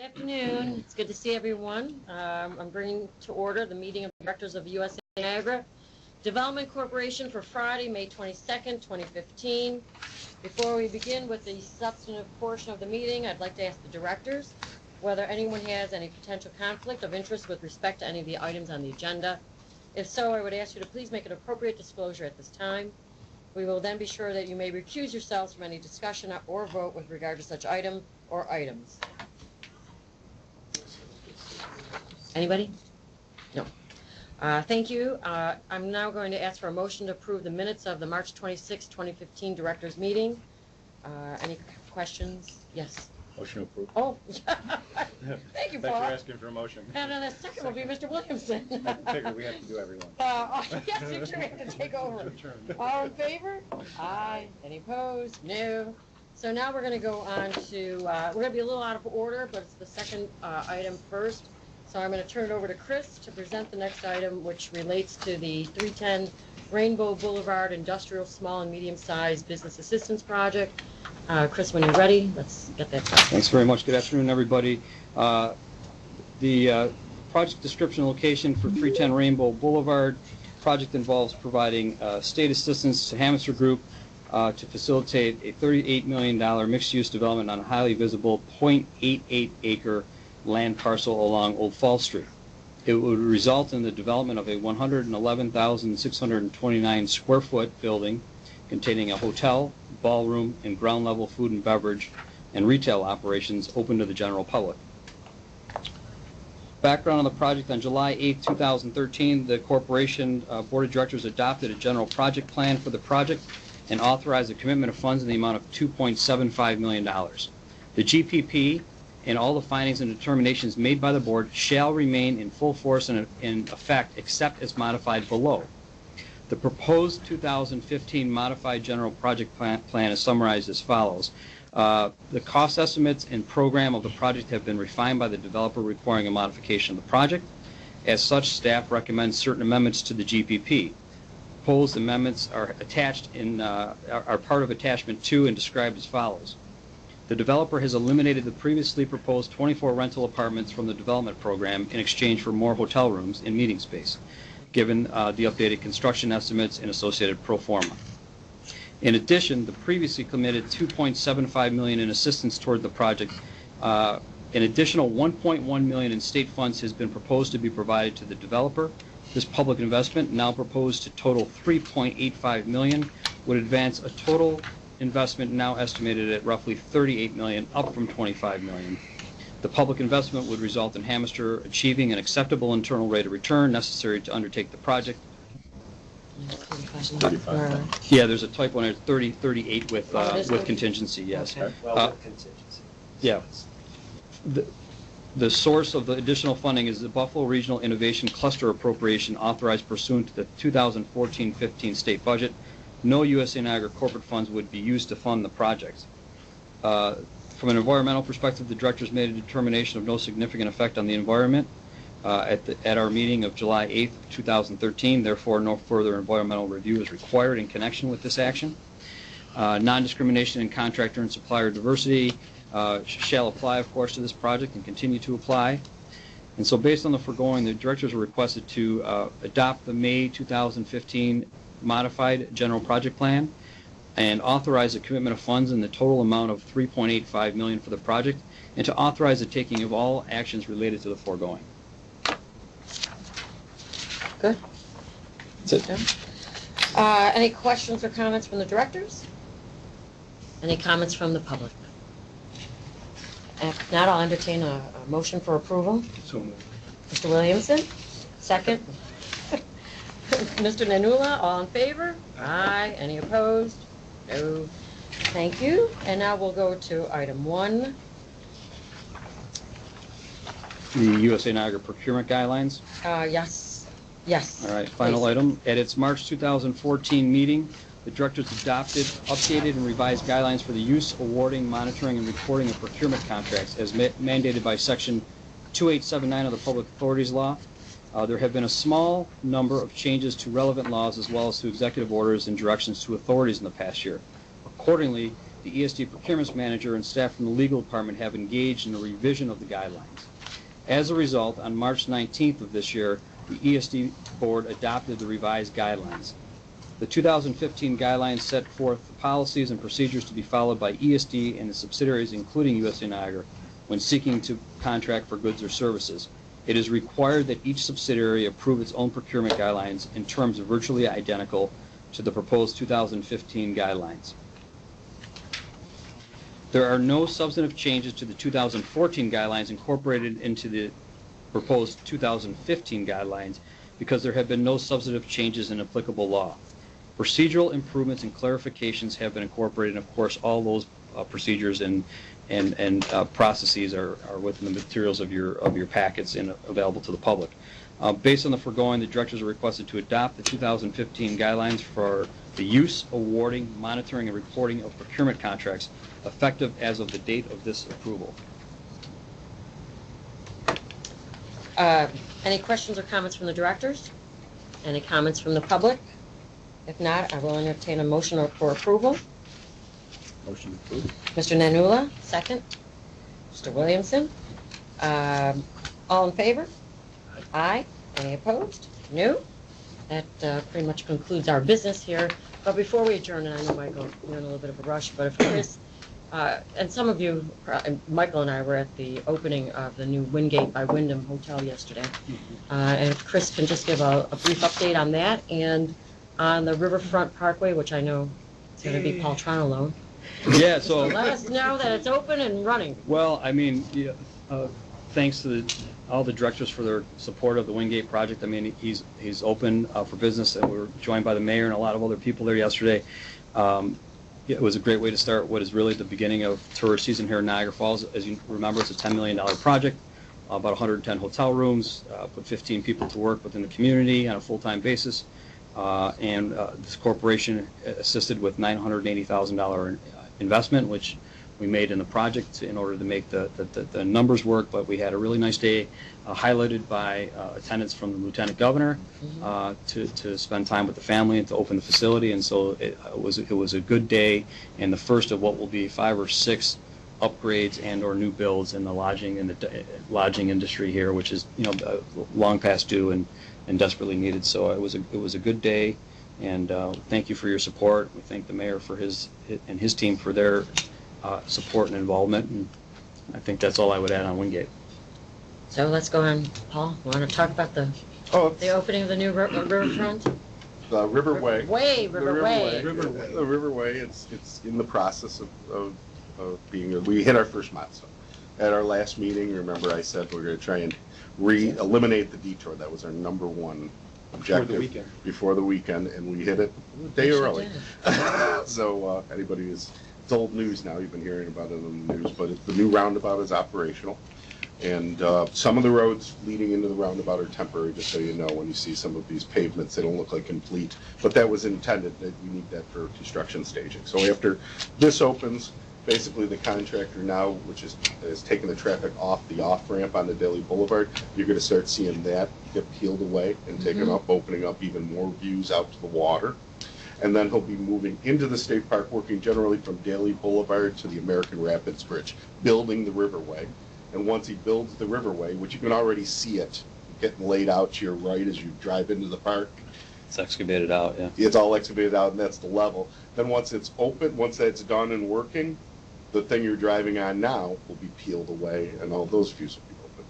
Afternoon. It's good to see everyone. I'm bringing to order the meeting of directors of USA Niagara Development Corporation for Friday, May 22nd, 2015. Before we begin with the substantive portion of the meeting, I'd like to ask the directors whether anyone has any potential conflict of interest with respect to any of the items on the agenda. If so, I would ask you to please make an appropriate disclosure at this time. We will then be sure that you may recuse yourselves from any discussion or vote with regard to such item or items. Anybody? No. Thank you. I'm now going to ask for a motion to approve the minutes of the March 26, 2015 directors meeting. Any questions? Yes. Motion approved. Oh, thank you, Paul. Thanks for asking for a motion. And then the second will be Mr. Williamson. I figured we have to do everyone. Yes, you sure have to take over. All in favor? Aye. Any opposed? No. So now we're going to go on to, we're going to be a little out of order, but it's the second item first. So I'm going to turn it over to Chris to present the next item, which relates to the 310 Rainbow Boulevard Industrial Small and Medium-Sized Business Assistance Project. Chris, when you're ready, let's get that done. Thanks very much. Good afternoon, everybody. The project description location for 310 Rainbow Boulevard project involves providing state assistance to Hamster Group to facilitate a $38 million mixed-use development on a highly visible 0.88 acre land parcel along Old Fall Street. It would result in the development of a 111,629 square foot building containing a hotel, ballroom, and ground level food and beverage and retail operations open to the general public. Background on the project: on July 8, 2013, the Corporation Board of Directors adopted a general project plan for the project and authorized a commitment of funds in the amount of $2.75 million. The GPP and all the findings and determinations made by the board shall remain in full force and in effect except as modified below. The proposed 2015 modified general project plan is summarized as follows. The cost estimates and program of the project have been refined by the developer, requiring a modification of the project. As such, staff recommends certain amendments to the GPP. Proposed amendments are attached are part of attachment 2 and described as follows. The developer has eliminated the previously proposed 24 rental apartments from the development program in exchange for more hotel rooms and meeting space, given the updated construction estimates and associated pro forma. In addition, the previously committed $2.75 million in assistance toward the project. An additional $1.1 million in state funds has been proposed to be provided to the developer. This public investment, now proposed to total $3.85 million, would advance a total investment now estimated at roughly $38 million, up from $25 million. The public investment would result in Hamster achieving an acceptable internal rate of return necessary to undertake the project. 35. Yeah, there's a typo in there, 38 with contingency, yes. Okay. Well, with contingency. Yeah. The source of the additional funding is the Buffalo Regional Innovation Cluster appropriation authorized pursuant to the 2014-15 state budget. No USA Niagara corporate funds would be used to fund the project. From an environmental perspective, the directors made a determination of no significant effect on the environment at our meeting of July 8, 2013. Therefore, no further environmental review is required in connection with this action. Non-discrimination in contractor and supplier diversity shall apply, of course, to this project and continue to apply. And so based on the foregoing, the directors were requested to adopt the May 2015 modified general project plan and authorize a commitment of funds in the total amount of $3.85 million for the project, and to authorize the taking of all actions related to the foregoing. Good. That's it. Any questions or comments from the directors? Any comments from the public? If not, I'll entertain a motion for approval. So moved. Mr. Williamson, second. Mr. Nanula, all in favor? Aye. Any opposed? No. Thank you. And now we'll go to item 1. The USA Niagara procurement guidelines. Yes. Yes. All right, final Please. item. At its March 2014 meeting, the directors adopted updated and revised guidelines for the use, awarding, monitoring, and reporting of procurement contracts as mandated by Section 2879 of the Public Authorities Law. There have been a small number of changes to relevant laws as well as to executive orders and directions to authorities in the past year. Accordingly, the ESD procurement manager and staff from the legal department have engaged in a revision of the guidelines. As a result, on March 19th of this year, the ESD board adopted the revised guidelines. The 2015 guidelines set forth the policies and procedures to be followed by ESD and the subsidiaries, including USA Niagara, when seeking to contract for goods or services. It is required that each subsidiary approve its own procurement guidelines in terms virtually identical to the proposed 2015 guidelines. There are no substantive changes to the 2014 guidelines incorporated into the proposed 2015 guidelines because there have been no substantive changes in applicable law. Procedural improvements and clarifications have been incorporated, and of course all those procedures and processes are within the materials of your packets and available to the public. Based on the foregoing, the directors are requested to adopt the 2015 guidelines for the use, awarding, monitoring, and reporting of procurement contracts effective as of the date of this approval. Any questions or comments from the directors? Any comments from the public? If not, I will entertain a motion for approval. Motion approved. Mr. Nanula, second. Mr. Williamson. All in favor? Aye. Any opposed? No. That pretty much concludes our business here. But before we adjourn, and I know, Michael, you're in a little bit of a rush, but if Chris, and some of you, Michael and I were at the opening of the new Wingate by Wyndham Hotel yesterday. And if Chris can just give a brief update on that and on the Riverfront Parkway, which I know is going to be Paul Tronolo. Yeah, so Let us know that it's open and running. well, I mean, yeah, thanks to all the directors for their support of the Wingate project. I mean, he's open for business, and we were joined by the mayor and a lot of other people there yesterday. It was a great way to start what is really the beginning of tourist season here in Niagara Falls. As you remember, it's a $10 million project, about 110 hotel rooms, put 15 people to work within the community on a full-time basis. And this corporation assisted with $980,000 investment, which we made in the project in order to make the numbers work. But we had a really nice day, highlighted by attendance from the Lieutenant Governor to spend time with the family and to open the facility. And so it was a good day, and the first of what will be 5 or 6 upgrades and or new builds in the lodging industry here, which is long past due and desperately needed. So it was a good day, and thank you for your support. We thank the mayor for his team for their support and involvement, and I think that's all I would add on Wingate. So let's go on, Paul. Want to talk about the opening of the new riverfront? The Riverway. Riverway. The Riverway. It's in the process of being. We hit our first milestone at our last meeting. Remember, I said we're going to try and eliminate the detour. That was our number one objective before the weekend, and we hit it a day early. So anybody is, it's old news now. You've been hearing about it on the news, but the new roundabout is operational, and some of the roads leading into the roundabout are temporary. Just so you know, when you see some of these pavements, they don't look like complete, but that was intended. That we need that for construction staging. So after this opens, basically the contractor now, which is taking the traffic off the off-ramp on the Daly Boulevard, you're going to start seeing that get peeled away and taken up, opening up even more views out to the water. And then he'll be moving into the state park, working generally from Daly Boulevard to the American Rapids Bridge, building the Riverway. And once he builds the Riverway, which you can already see it getting laid out to your right as you drive into the park. It's excavated out, yeah. It's all excavated out, and that's the level. Then once it's open, once that's done and working, the thing you're driving on now will be peeled away, and all those views will be open.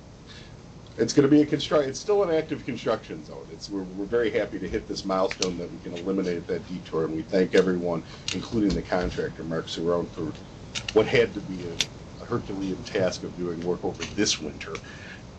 It's going to be it's still an active construction zone. We're very happy to hit this milestone that we can eliminate that detour, and we thank everyone, including the contractor, Mark Cerrone, for what had to be a Herculean task of doing work over this winter,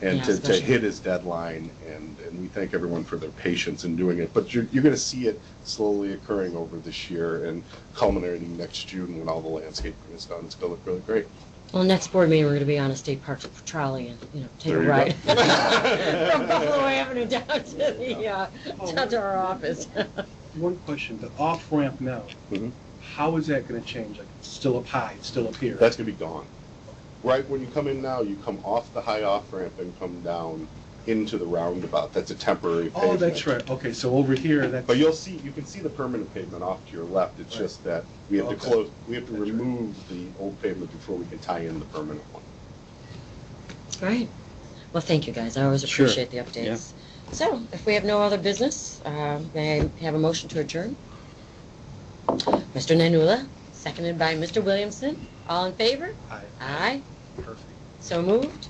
and to hit his deadline, and we thank everyone for their patience in doing it. But you're going to see it slowly occurring over this year and culminating next June when all the landscaping is done. It's going to look really great. Well, next board meeting, we're going to be on a state park trolley and take a ride from Buffalo Avenue down to our office. One question, the off-ramp now, how is that going to change? Like, it's still up high, it's still up here. That's going to be gone. Right when you come in now, you come off the high off-ramp and come down into the roundabout. That's a temporary Oh, pavement. that's right. Okay, so over here, that's. But you can see the permanent pavement off to your left. It's Right. just that we have to Okay. That's right. remove the old pavement before we can tie in the permanent one. Great. Well, thank you, guys. I always Sure. appreciate the updates. So, if we have no other business, may I have a motion to adjourn? Mr. Nanula, seconded by Mr. Williamson. All in favor? Aye. Aye. Perfect. So moved.